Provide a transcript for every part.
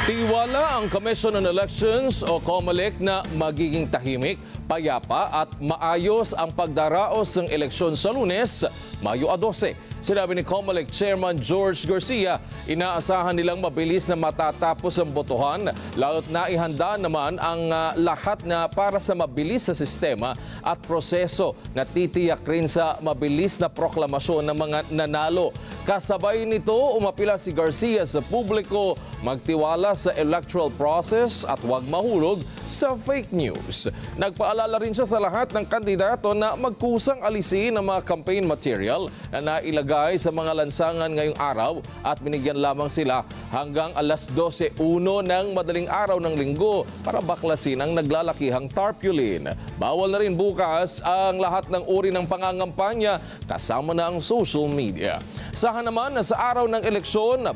Tiwala ang Commission on Elections o COMELEC na magiging tahimik, payapa at maayos ang pagdaraos ng eleksyon sa Lunes, Mayo 12. Sinabi ni COMELEC Chairman George Garcia, inaasahan nilang mabilis na matatapos ang botohan, lalo't naihanda naman ang lahat na para sa mabilis na sistema at proseso na titiyak rin sa mabilis na proklamasyon ng mga nanalo. Kasabay nito, umapila si Garcia sa publiko magtiwala sa electoral process at huwag mahulog sa fake news. Nagpaalala rin siya sa lahat ng kandidato na magkusang alisin ang mga campaign material na nailagay sa mga lansangan ngayong araw at binigyan lamang sila hanggang alas 12:01 ng madaling araw ng linggo para baklasin ang naglalakihang tarpaulin. Bawal na rin bukas ang lahat ng uri ng pangangampanya kasama na ang social media. Sahan naman na sa araw ng eleksyon,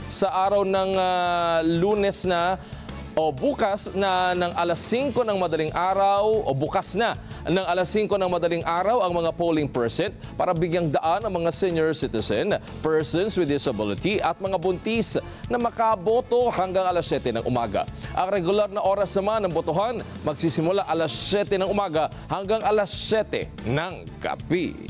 sa araw ng Lunes na o bukas na ng alas 5 ng madaling araw o bukas na ng alas 5 ng madaling araw ang mga polling percent para bigyang daan ang mga senior citizen, persons with disability at mga buntis na makaboto hanggang alas 7 ng umaga. Ang regular na oras naman ng botohan magsisimula alas 7 ng umaga hanggang alas 7 ng gabi.